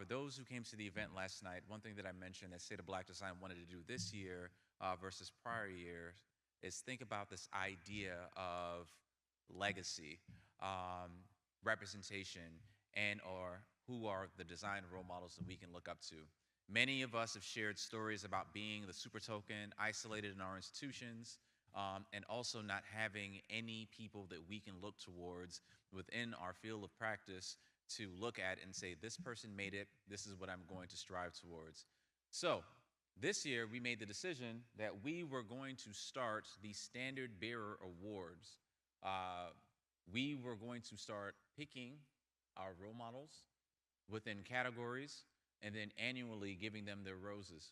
For those who came to the event last night, one thing that I mentioned that State of Black Design wanted to do this year versus prior years is think about this idea of legacy, um, representation, and or who are the design role models that we can look up to. Many of us have shared stories about being the super token, isolated in our institutions, and also not having any people that we can look towards within our field of practice to look at and say, this person made it, this is what I'm going to strive towards. So this year, we made the decision that we were going to start the Standard Bearer Awards. We were going to start picking our role models within categories and then annually giving them their roses.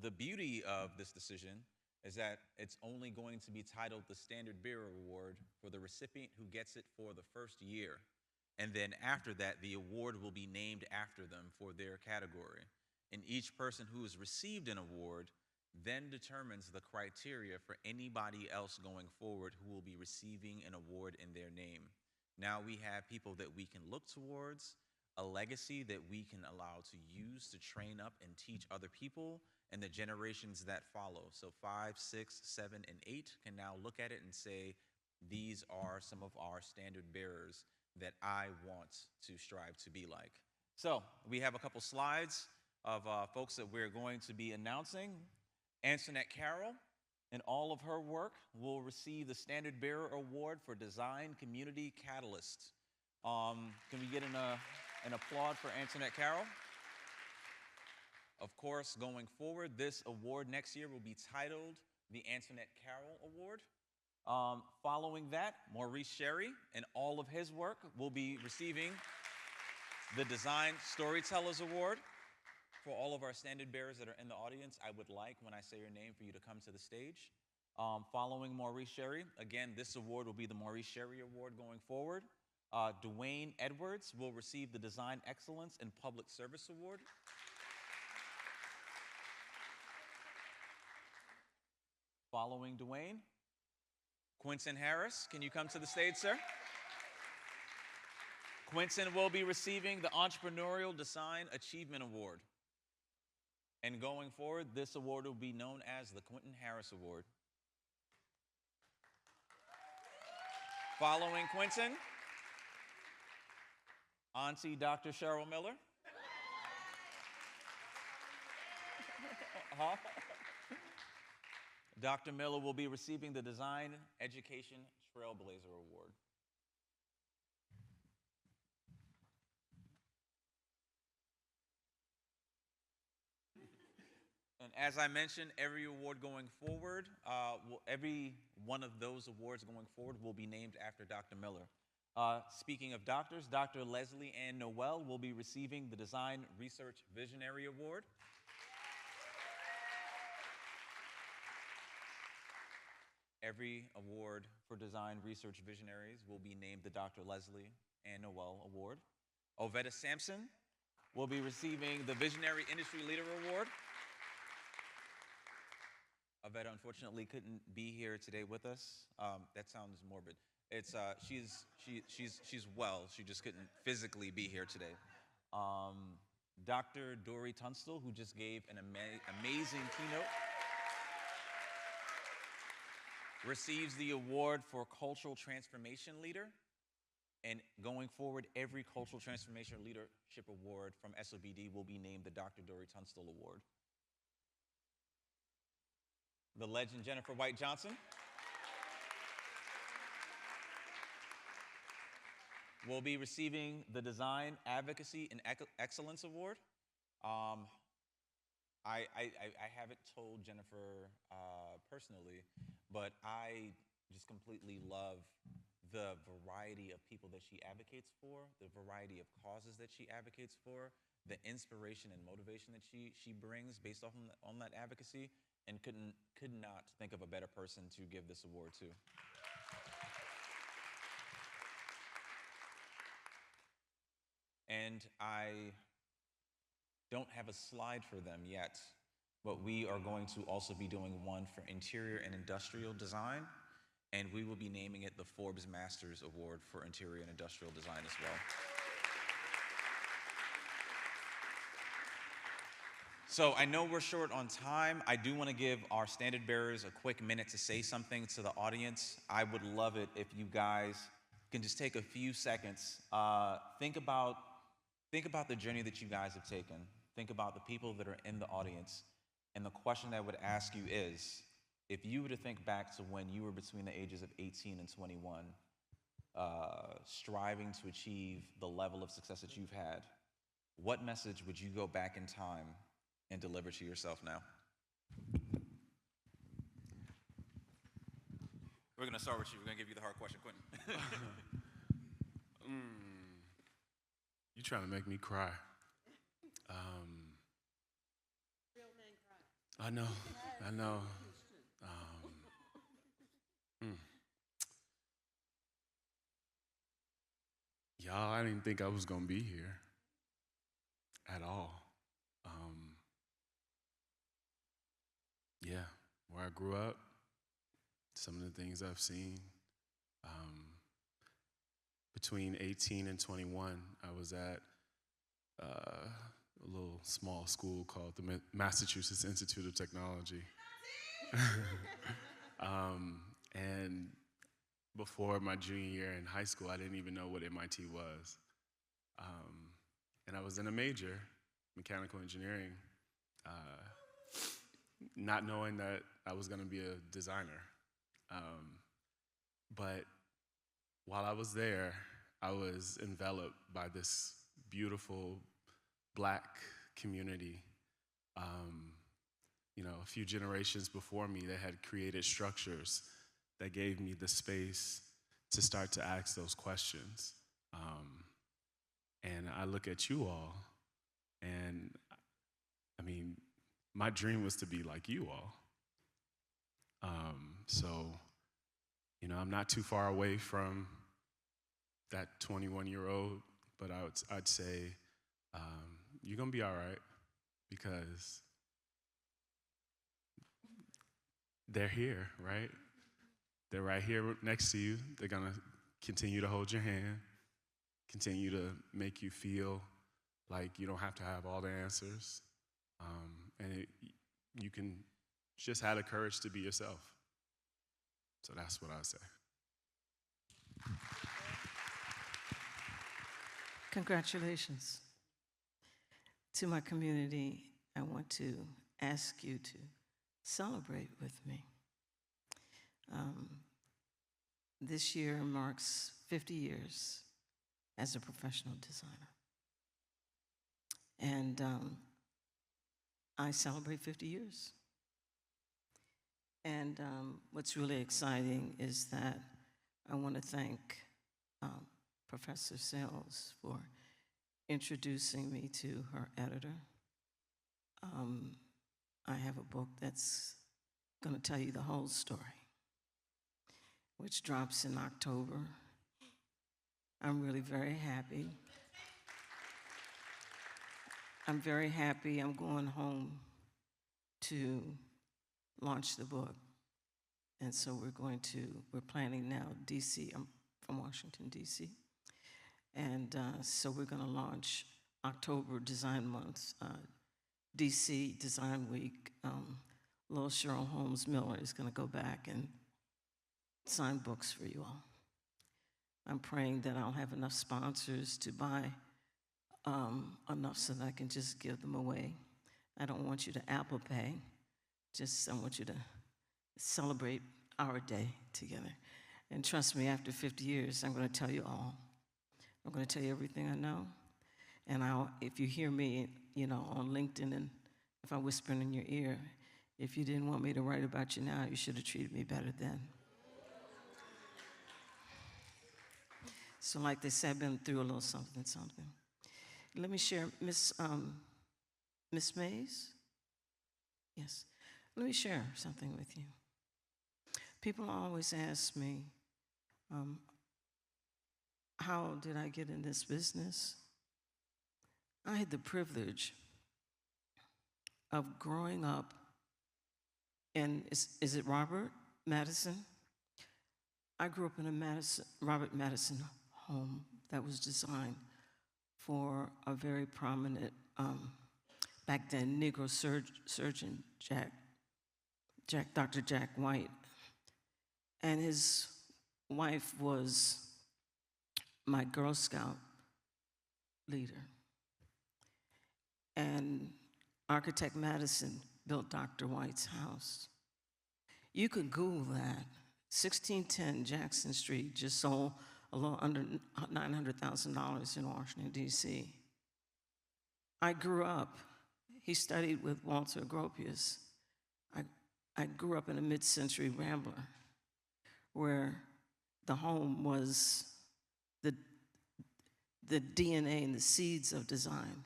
The beauty of this decision is that it's only going to be titled the Standard Bearer Award for the recipient who gets it for the first year. And then after that, the award will be named after them for their category. And each person who has received an award then determines the criteria for anybody else going forward who will be receiving an award in their name. Now we have people that we can look towards, a legacy that we can allow to use to train up and teach other people and the generations that follow. So 5, 6, 7, and 8 can now look at it and say, these are some of our standard bearers that I want to strive to be like. So we have a couple slides of folks that we're going to be announcing. Antoinette Carroll and all of her work will receive the Standard Bearer Award for Design Community Catalyst. Can we get an applaud for Antoinette Carroll? Of course, going forward, this award next year will be titled the Antoinette Carroll Award. Following that, Maurice Sherry and all of his work will be receiving the Design Storytellers Award. For all of our standard bearers that are in the audience, I would like, when I say your name, for you to come to the stage. Following Maurice Sherry, again, this award will be the Maurice Sherry Award going forward. Dwayne Edwards will receive the Design Excellence in Public Service Award. Following Dwayne, Quinton Harris, can you come to the stage, sir? Quinton will be receiving the Entrepreneurial Design Achievement Award. And going forward, this award will be known as the Quinton Harris Award. Following Quinton, Auntie Dr. Cheryl Miller. Dr. Miller will be receiving the Design Education Trailblazer Award. And as I mentioned, every award going forward, every one of those awards going forward will be named after Dr. Miller. Speaking of doctors, Dr. Leslie Ann Noel will be receiving the Design Research Visionary Award. Every award for Design Research Visionaries will be named the Dr. Leslie Ann Noel Award. Ovetta Sampson will be receiving the Visionary Industry Leader Award. Ovetta unfortunately couldn't be here today with us. That sounds morbid. It's she's well. She just couldn't physically be here today. Dr. Dory Tunstall, who just gave an amazing keynote, receives the award for Cultural Transformation Leader. And going forward, every Cultural Transformation Leadership Award from SOBD will be named the Dr. Dory Tunstall Award. The legend Jennifer White Johnson will be receiving the Design Advocacy and Excellence Award. I haven't told Jennifer personally, but I just completely love the variety of people that she advocates for, the variety of causes that she advocates for, the inspiration and motivation that she brings based off on that advocacy, and could not think of a better person to give this award to. And I don't have a slide for them yet, but we are going to also be doing one for interior and industrial design, and we will be naming it the Forbes Masters Award for Interior and Industrial Design as well. So I know we're short on time. I do want to give our standard bearers a quick minute to say something to the audience. I would love it if you guys can just take a few seconds. Think about the journey that you guys have taken. Think about the people that are in the audience. And the question that I would ask you is, if you were to think back to when you were between the ages of 18 and 21, striving to achieve the level of success that you've had, what message would you go back in time and deliver to yourself now? We're going to start with you. We're going to give you the hard question, Quentin. You trying to make me cry. Real men cry. I know. Y'all, I didn't think I was going to be here at all. Yeah, where I grew up, some of the things I've seen. Between 18 and 21, I was at a little small school called the Massachusetts Institute of Technology. And before my junior year in high school, I didn't even know what MIT was. And I was in a major, mechanical engineering, not knowing that I was going to be a designer. But while I was there, I was enveloped by this beautiful Black community. A few generations before me, they had created structures that gave me the space to start to ask those questions. And I look at you all, and I mean, my dream was to be like you all. I'm not too far away from that 21-year-old, but I'd say you're gonna be all right, because they're here, right? They're right here next to you. They're gonna continue to hold your hand, continue to make you feel like you don't have to have all the answers, you can just have the courage to be yourself. So that's what I say. Congratulations. To my community, I want to ask you to celebrate with me. This year marks 50 years as a professional designer. And I celebrate 50 years. And what's really exciting is that I want to thank Professor Sells for introducing me to her editor. I have a book that's going to tell you the whole story, which drops in October. I'm really very happy. I'm very happy. I'm going home to launch the book. And so we're planning now DC. I'm from Washington, DC. And so we're going to launch October Design Month, DC Design Week. Little Cheryl Holmes Miller is going to go back and sign books for you all. I'm praying that I'll have enough sponsors to buy enough so that I can just give them away. I don't want you to Apple Pay. I want you to celebrate our day together. And trust me, after 50 years, I'm going to tell you all. I'm going to tell you everything I know. And if you hear me, on LinkedIn, and if I'm whispering in your ear, if you didn't want me to write about you now, you should have treated me better then. So like they said, I've been through a little something. Let me share, Miss Mays? Yes. Let me share something with you. People always ask me, how did I get in this business? I had the privilege of growing up in, is it Robert Madison? I grew up in a Robert Madison home that was designed for a very prominent back then, Negro surgeon Dr. Jack White. And his wife was my Girl Scout leader. And architect Madison built Dr. White's house. You could Google that. 1610 Jackson Street just sold a little under $900,000 in Washington, D.C. I grew up, he studied with Walter Gropius. I grew up in a mid-century Rambler where the home was the DNA and the seeds of design.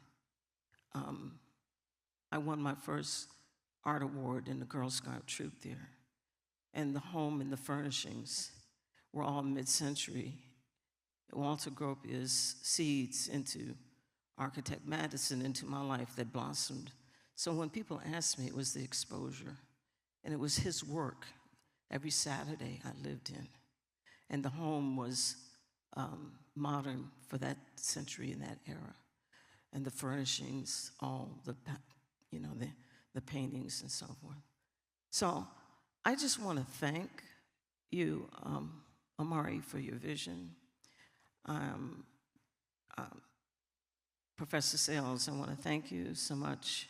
I won my first art award in the Girl Scout troop there. And the home and the furnishings were all mid-century. Walter Gropius seeds into architect Madison into my life that blossomed. So when people ask me, it was the exposure. And it was his work every Saturday I lived in. And the home was modern for that century and that era. And the furnishings, all the, the paintings and so forth. So I just want to thank you, Amari, for your vision. Professor Sales, I want to thank you so much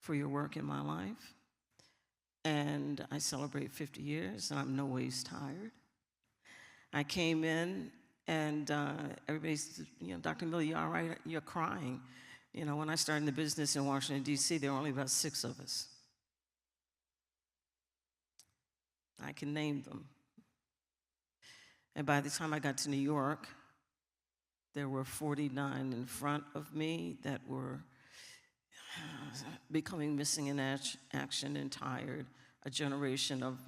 for your work in my life. And I celebrate 50 years, and I'm no ways tired. I came in, and everybody's, Dr. Miller, you all right? You're crying. When I started in the business in Washington, D.C., there were only about 6 of us. I can name them. And by the time I got to New York, there were 49 in front of me that were becoming missing in action and tired, a generation of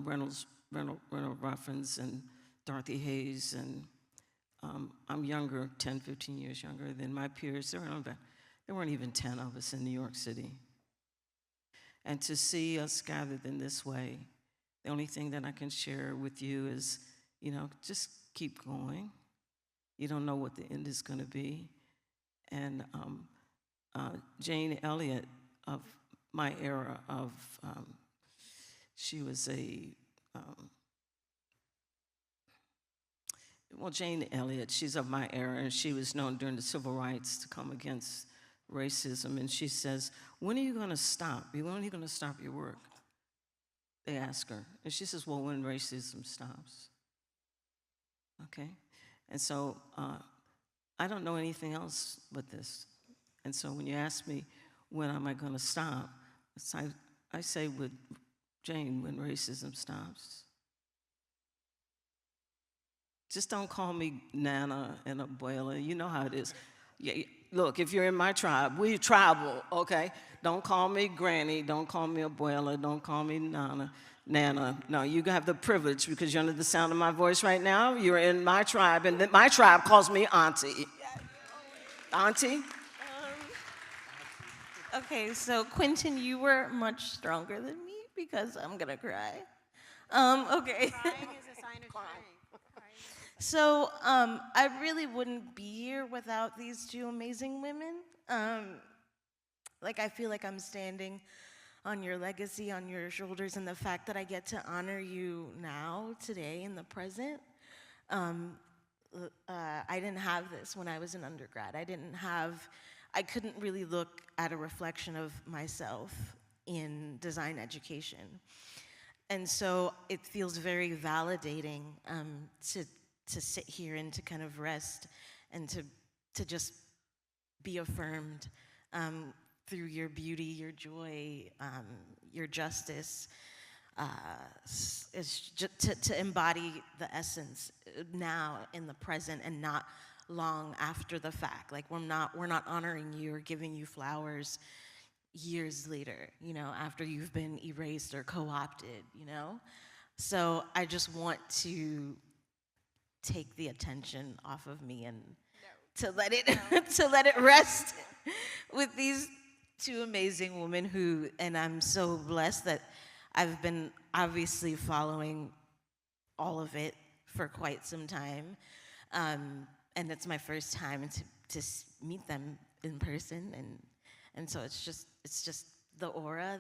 Reynolds Ruffins and Dorothy Hayes, and I'm younger, 10, 15 years younger than my peers. There weren't even 10 of us in New York City. And to see us gathered in this way, the only thing that I can share with you is, just keep going. You don't know what the end is going to be. And Jane Elliott of my era of, she was Jane Elliott, she's of my era, and she was known during the civil rights to come against racism. And she says, when are you going to stop? When are you going to stop your work? They ask her. And she says, well, when racism stops. Okay? And so I don't know anything else but this. And so when you ask me, when am I going to stop? I say with Jane, when racism stops. Just don't call me Nana and Abuela. You know how it is. Yeah, look, if you're in my tribe, we're tribal, okay? Don't call me Granny. Don't call me Abuela. Don't call me Nana. No, you have the privilege because you're under the sound of my voice right now. You're in my tribe, and my tribe calls me Auntie. Auntie? Okay, so Quentin, you were much stronger than me because I'm gonna cry. Okay. Crying is a sign of strength. So I really wouldn't be here without these 2 amazing women. I feel like I'm standing on your legacy, on your shoulders, and the fact that I get to honor you now, today, in the present. I didn't have this when I was an undergrad. I couldn't really look at a reflection of myself in design education. And so it feels very validating to sit here and to kind of rest and to just be affirmed through your beauty, your joy, your justice, to embody the essence now in the present and not long after the fact. Like we're not honoring you or giving you flowers years later, after you've been erased or co-opted, So I just want to take the attention off of me and to let it rest with these 2 amazing women and I'm so blessed that I've been obviously following all of it for quite some time. And it's my first time to meet them in person, And so it's just the aura,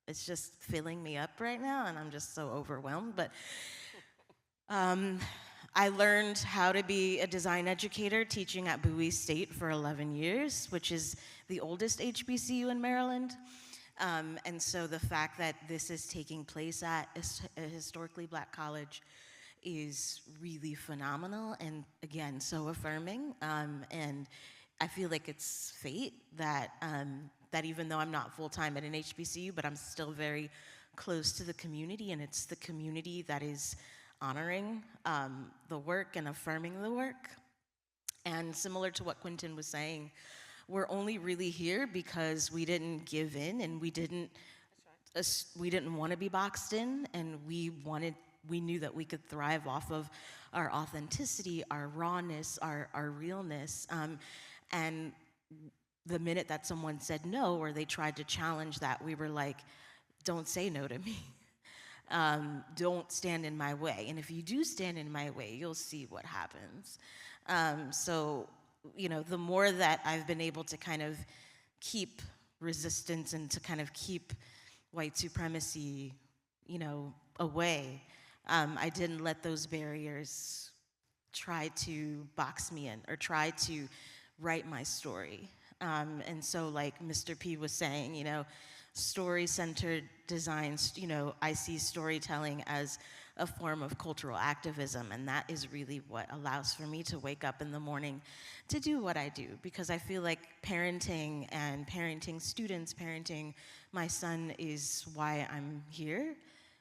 it's just filling me up right now, and I'm just so overwhelmed. But I learned how to be a design educator teaching at Bowie State for 11 years, which is the oldest HBCU in Maryland. And so the fact that this is taking place at a historically black college is really phenomenal and, again, so affirming. And I feel like it's fate that, that even though I'm not full-time at an HBCU, but I'm still very close to the community, and it's the community that is honoring the work and affirming the work. And similar to what Quentin was saying, we're only really here because we didn't give in, and we didn't want to be boxed in, and we knew that we could thrive off of our authenticity, our rawness, our realness. And the minute that someone said no, or they tried to challenge that, we were like, don't say no to me. Don't stand in my way. And if you do stand in my way, you'll see what happens. So, you know, the more that I've been able to kind of keep resistance and to kind of keep white supremacy, you know, away, I didn't let those barriers try to box me in or try to write my story. And so, like Mr. P was saying, you know, story-centered designs, you know, I see storytelling as a form of cultural activism, and that is really what allows for me to wake up in the morning to do what I do, because I feel like parenting and parenting students, parenting my son is why I'm here,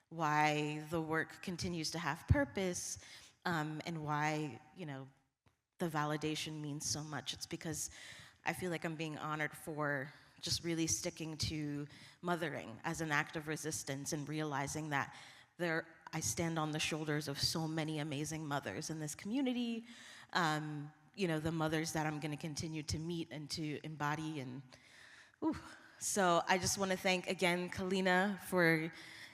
why the work continues to have purpose, and why, you know, the validation means so much. It's because I feel like I'm being honored for just really sticking to mothering as an act of resistance and realizing that I stand on the shoulders of so many amazing mothers in this community, you know, the mothers that I'm gonna continue to meet and to embody. And so I just wanna thank again, Kalina, for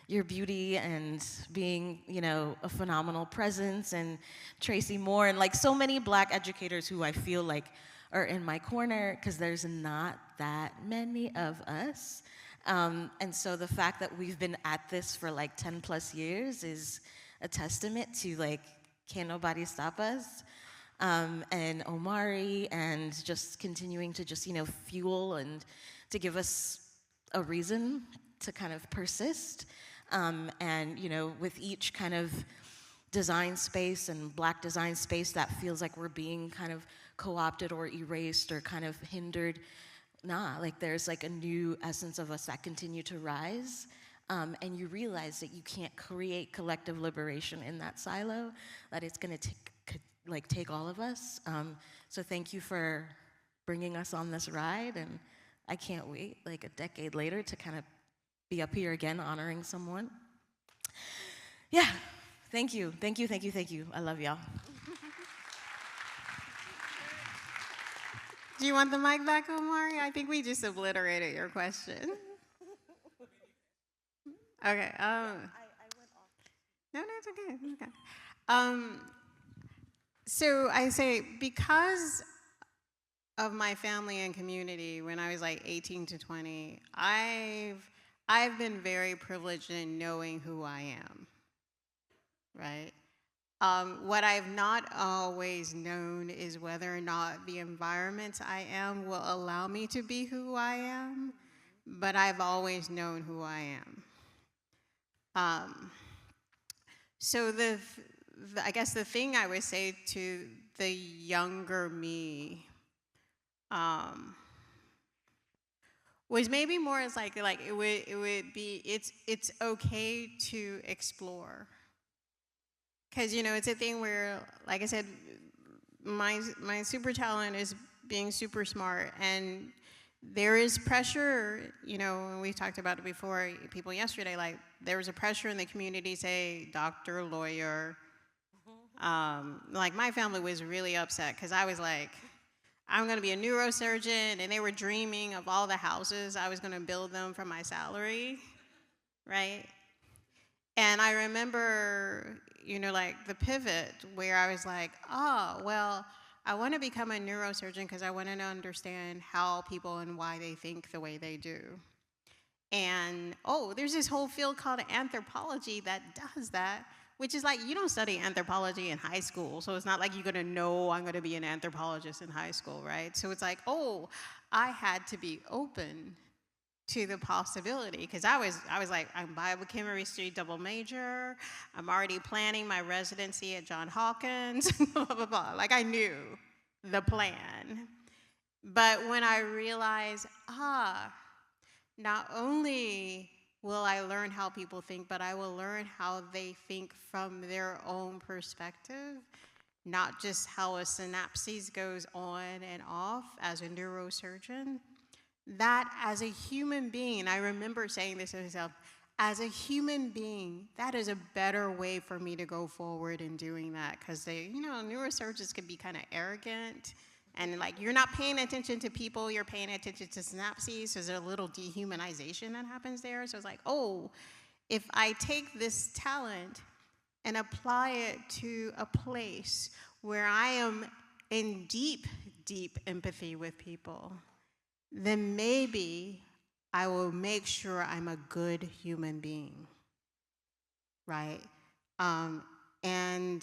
your beauty and being, you know, a phenomenal presence, and Tracy Moore, and like so many black educators who I feel like are in my corner, because there's not that many of us. And so the fact that we've been at this for like 10 plus years is a testament to like, can't nobody stop us. And Omari, and just continuing to just, you know, fuel and to give us a reason to kind of persist. And, you know, with each kind of design space and black design space that feels like we're being kind of co-opted or erased or kind of hindered, like there's like a new essence of us that continue to rise. And you realize that you can't create collective liberation in that silo, that it's gonna take all of us. So thank you for bringing us on this ride, and I can't wait like a decade later to kind of be up here again honoring someone. Yeah, thank you, thank you, thank you, thank you. I love y'all. Do you want the mic back, Omari? I think we just obliterated your question. Okay. No, it's okay. It's okay. So I say, because of my family and community, when I was like 18 to 20, I've been very privileged in knowing who I am, right? What I've not always known is whether or not the environment I am will allow me to be who I am, but I've always known who I am. So I guess the thing I would say to the younger me was maybe more as like it would be, it's okay to explore. Because, you know, it's a thing where, like I said, my super talent is being super smart, and there is pressure, you know, and we've talked about it before, people yesterday, like, there was a pressure in the community, say, doctor, lawyer. Like, my family was really upset, because I was like, I'm gonna be a neurosurgeon, and they were dreaming of all the houses I was gonna build them from my salary, right? And I remember, you know, like the pivot where I was like, oh, well, I want to become a neurosurgeon because I want to understand how people and why they think the way they do. And, oh, there's this whole field called anthropology that does that, which is like, you don't study anthropology in high school, so it's not like you're gonna know I'm gonna be an anthropologist in high school, right? So it's like, oh, I had to be open to the possibility, because I was like, I'm biochemistry double major, I'm already planning my residency at Johns Hopkins, blah, blah, blah. Like, I knew the plan. But when I realized, not only will I learn how people think, but I will learn how they think from their own perspective, not just how a synapses goes on and off as a neurosurgeon. That as a human being, I remember saying this to myself, as a human being, that is a better way for me to go forward in doing that, because neurosurgeons can be kind of arrogant, and like, you're not paying attention to people, you're paying attention to synapses, so there's a little dehumanization that happens there. So it's like, oh, if I take this talent and apply it to a place where I am in deep, deep empathy with people, then maybe I will make sure I'm a good human being, right? And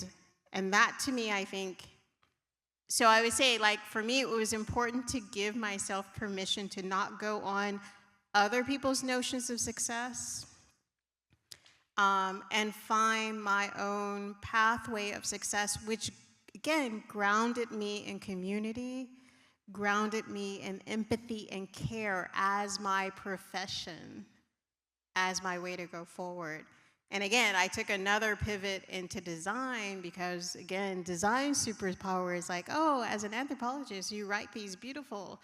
that to me, I think, so I would say, like, for me, it was important to give myself permission to not go on other people's notions of success, and find my own pathway of success, which, again, grounded me in community, grounded me in empathy and care as my profession, as my way to go forward. And again, I took another pivot into design because, again, design superpower is like, oh, as an anthropologist, you write these beautiful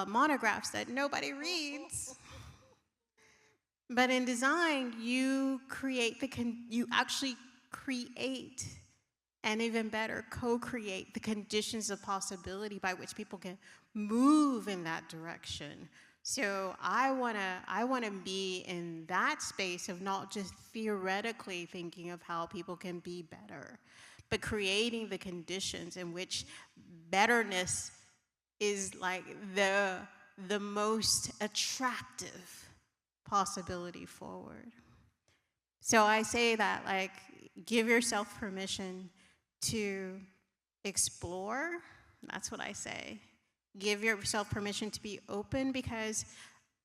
monographs that nobody reads. But in design, you actually create, and even better, co-create the conditions of possibility by which people can move in that direction. So I wanna be in that space of not just theoretically thinking of how people can be better, but creating the conditions in which betterness is like the most attractive possibility forward. So I say that, like, give yourself permission to explore. That's what I say. Give yourself permission to be open, because,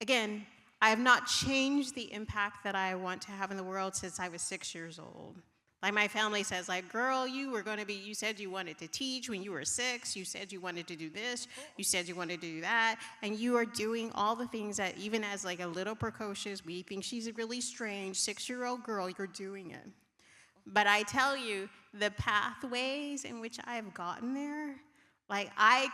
again, I have not changed the impact that I want to have in the world since I was 6 years old. Like, my family says, like, girl, you said you wanted to teach when you were 6, you said you wanted to do this, you said you wanted to do that, and you are doing all the things that, even as like a little precocious, we think she's a really strange 6-year-old girl, you're doing it. But I tell you, the pathways in which I have gotten there, like, I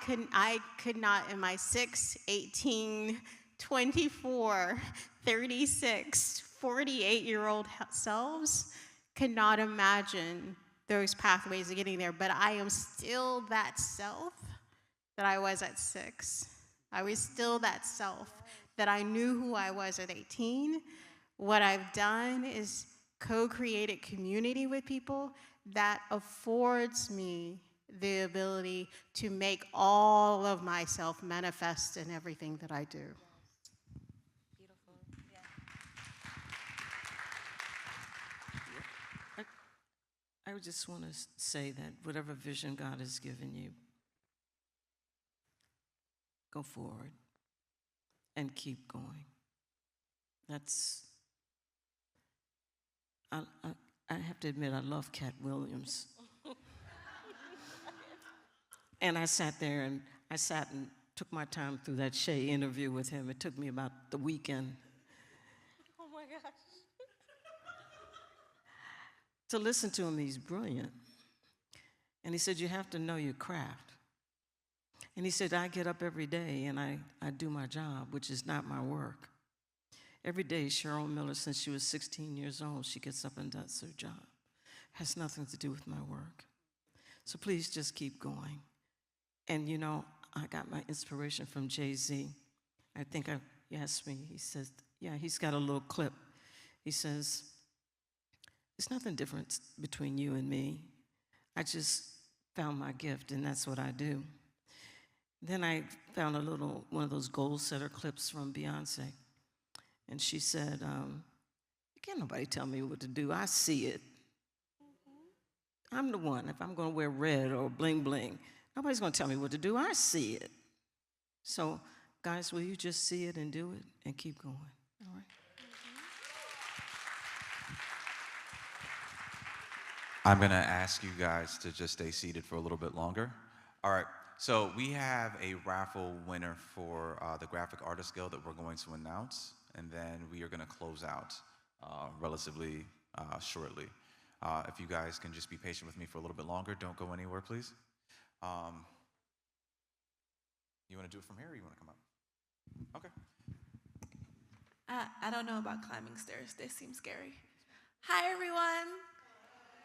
could not in my 6, 18, 24, 36, 48-year-old selves could not imagine those pathways of getting there. But I am still that self that I was at 6. I was still that self that I knew who I was at 18. What I've done is co-created community with people that affords me the ability to make all of myself manifest in everything that I do. Beautiful. Yeah. I just want to say that whatever vision God has given you, go forward and keep going. I have to admit, I love Cat Williams. And I sat and took my time through that Shay interview with him. It took me about the weekend. Oh my gosh. To listen to him. He's brilliant. And he said, you have to know your craft. And he said, I get up every day and I do my job, which is not my work. Every day, Cheryl Miller, since she was 16 years old, she gets up and does her job. Has nothing to do with my work. So please just keep going. And I got my inspiration from Jay-Z. I think he asked me, he says, yeah, he's got a little clip. He says, there's nothing different between you and me. I just found my gift, and that's what I do. Then I found one of those goal setter clips from Beyonce, and she said, can't nobody tell me what to do. I see it. I'm the one. If I'm going to wear red or bling bling, nobody's going to tell me what to do. I see it. So, guys, will you just see it and do it and keep going? All right. I'm going to ask you guys to just stay seated for a little bit longer. All right. So we have a raffle winner for the Graphic Artists Guild that we're going to announce, and then we are going to close out relatively shortly. If you guys can just be patient with me for a little bit longer, don't go anywhere, please. You want to do it from here, or you want to come up? Okay. I don't know about climbing stairs. They seem scary. Hi, everyone.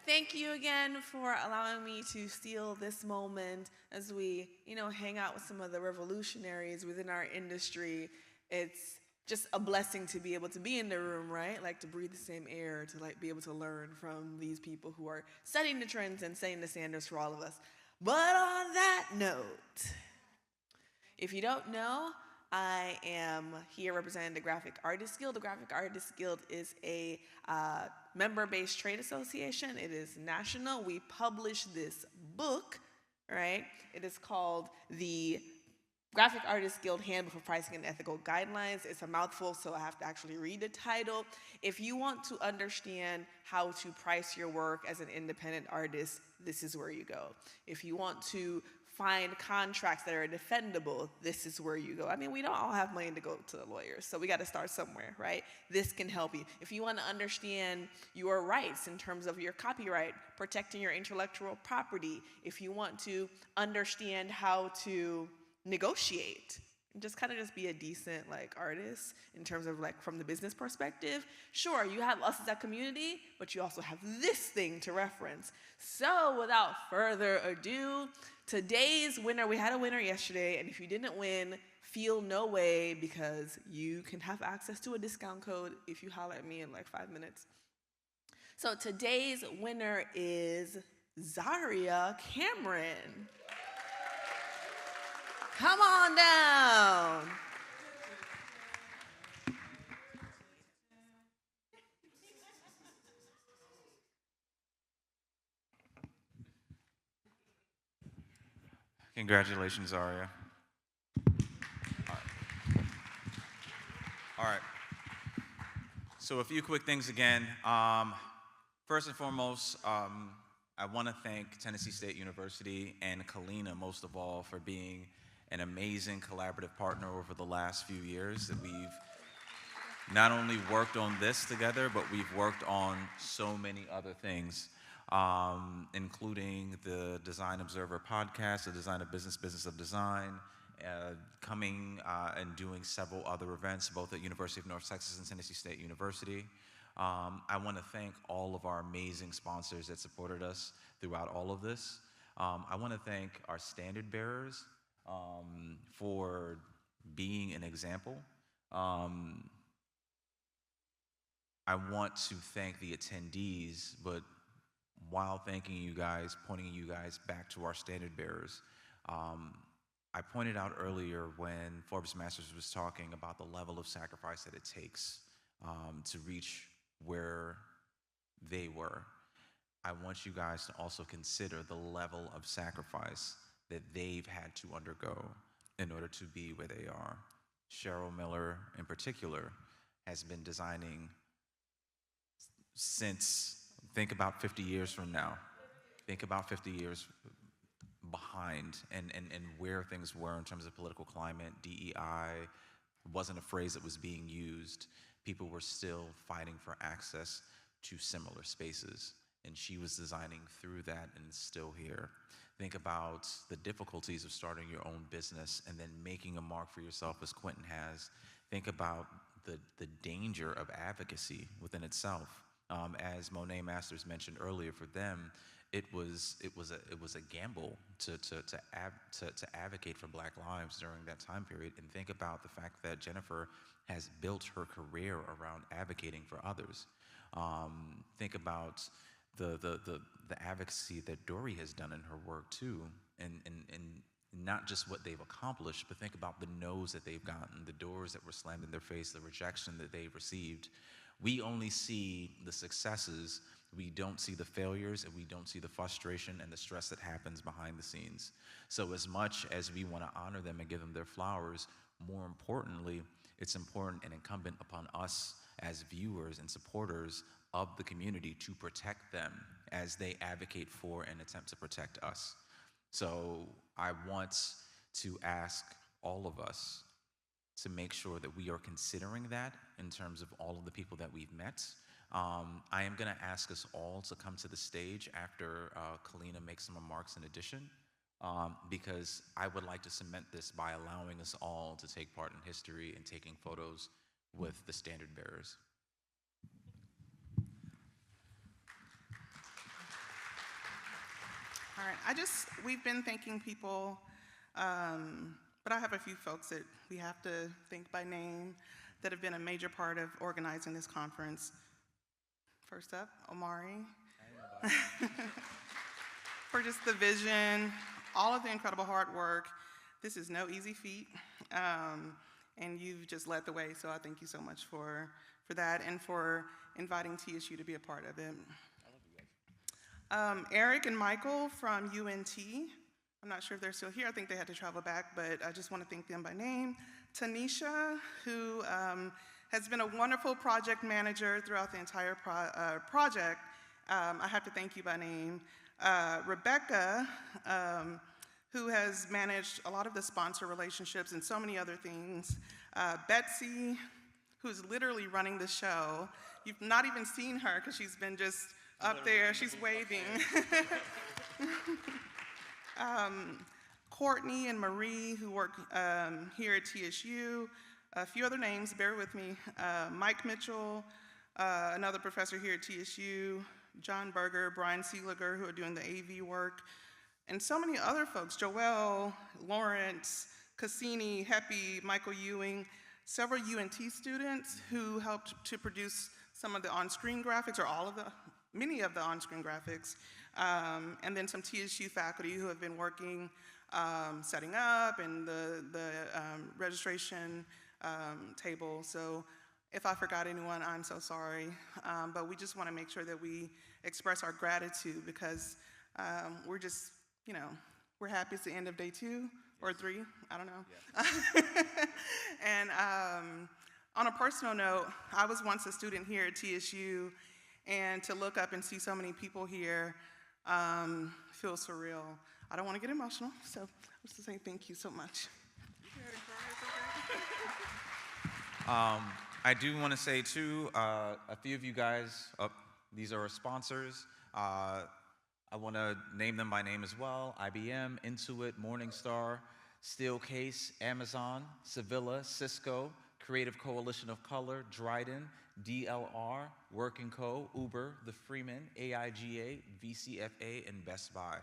Thank you again for allowing me to steal this moment as we, hang out with some of the revolutionaries within our industry. It's just a blessing to be able to be in the room, right? Like to breathe the same air, to be able to learn from these people who are setting the trends and setting the standards for all of us. But on that note, if you don't know, I am here representing the Graphic Artists Guild. The Graphic Artists Guild is a member-based trade association. It is national. We publish this book, right? It is called the Graphic Artists Guild Handbook for Pricing and Ethical Guidelines. It's a mouthful, so I have to actually read the title. If you want to understand how to price your work as an independent artist, this is where you go. If you want to find contracts that are defendable, this is where you go. I mean, we don't all have money to go to the lawyers, so we got to start somewhere, right? This can help you. If you want to understand your rights in terms of your copyright, protecting your intellectual property, if you want to understand how to negotiate, and just be a decent artist in terms of from the business perspective. Sure, you have us as a community, but you also have this thing to reference. So without further ado, today's winner, we had a winner yesterday, and if you didn't win, feel no way because you can have access to a discount code if you holler at me in 5 minutes. So today's winner is Zaria Cameron. Come on down. Congratulations, Zaria. All right. So a few quick things again. First and foremost, I want to thank Tennessee State University and Kalina, most of all, for being an amazing collaborative partner over the last few years. That we've not only worked on this together, but we've worked on so many other things, including the Design Observer podcast, the Design of Business, Business of Design, coming and doing several other events, both at University of North Texas and Tennessee State University. I want to thank all of our amazing sponsors that supported us throughout all of this. I want to thank our standard bearers for being an example. I want to thank the attendees, but while thanking you guys, pointing you guys back to our standard bearers, I pointed out earlier when Forbes Masters was talking about the level of sacrifice that it takes to reach where they were. I want you guys to also consider the level of sacrifice that they've had to undergo in order to be where they are. Cheryl Miller, in particular, has been designing since, think about 50 years from now. Think about 50 years behind and where things were in terms of political climate. DEI wasn't a phrase that was being used. People were still fighting for access to similar spaces, and she was designing through that and still here. Think about the difficulties of starting your own business and then making a mark for yourself as Quentin has. Think about the danger of advocacy within itself. As Monet Masters mentioned earlier, for them, it was a gamble to advocate for Black lives during that time period. And think about the fact that Jennifer has built her career around advocating for others. Think about the advocacy that Dory has done in her work too, and not just what they've accomplished, but think about the no's that they've gotten, the doors that were slammed in their face, the rejection that they've received. We only see the successes, we don't see the failures, and we don't see the frustration and the stress that happens behind the scenes. So as much as we want to honor them and give them their flowers, more importantly, it's important and incumbent upon us as viewers and supporters of the community to protect them as they advocate for and attempt to protect us. So I want to ask all of us to make sure that we are considering that in terms of all of the people that we've met. I am going to ask us all to come to the stage after Kalina makes some remarks in addition, because I would like to cement this by allowing us all to take part in history and taking photos with the standard bearers. All right, we've been thanking people, but I have a few folks that we have to thank by name that have been a major part of organizing this conference. First up, Omari, for just the vision, all of the incredible hard work. This is no easy feat, and you've just led the way, so I thank you so much for that and for inviting TSU to be a part of it. Eric and Michael from UNT. I'm not sure if they're still here. I think they had to travel back, but I just want to thank them by name. Tanisha, who has been a wonderful project manager throughout the entire project. I have to thank you by name. Rebecca, who has managed a lot of the sponsor relationships and so many other things. Betsy, who's literally running the show. You've not even seen her because she's been just up there, she's waving. Courtney and Marie, who work here at TSU. A few other names, bear with me. Mike Mitchell, another professor here at TSU. John Berger, Brian Seeliger, who are doing the AV work. And so many other folks, Joelle, Lawrence, Cassini, Heppy, Michael Ewing, several UNT students who helped to produce some of the on-screen graphics, or many of the on-screen graphics, and then some TSU faculty who have been working, setting up, and the registration table. So if I forgot anyone, I'm so sorry. But we just want to make sure that we express our gratitude because we're just, we're happy it's the end of day 2 or 3, I don't know. Yeah. And on a personal note, I was once a student here at TSU, and to look up and see so many people here feels surreal. I don't want to get emotional, so I'm just saying thank you so much. I do want to say too, a few of you guys, these are our sponsors. I want to name them by name as well. IBM, Intuit, Morningstar, Steelcase, Amazon, Sevilla, Cisco, Creative Coalition of Color, Dryden, DLR, Work & Co., Uber, The Freeman, AIGA, VCFA, and Best Buy.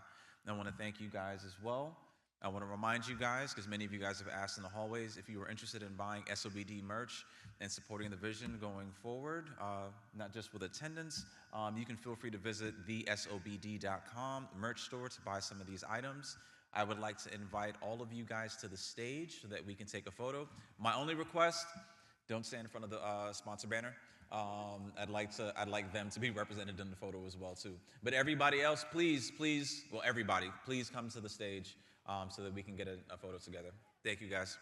And I want to thank you guys as well. I want to remind you guys, because many of you guys have asked in the hallways, if you are interested in buying SOBD merch and supporting the vision going forward, not just with attendance, you can feel free to visit thesobd.com merch store to buy some of these items. I would like to invite all of you guys to the stage so that we can take a photo. My only request, don't stand in front of the sponsor banner. I'd like them to be represented in the photo as well too. But everybody else, please, everybody, please come to the stage so that we can get a photo together. Thank you guys.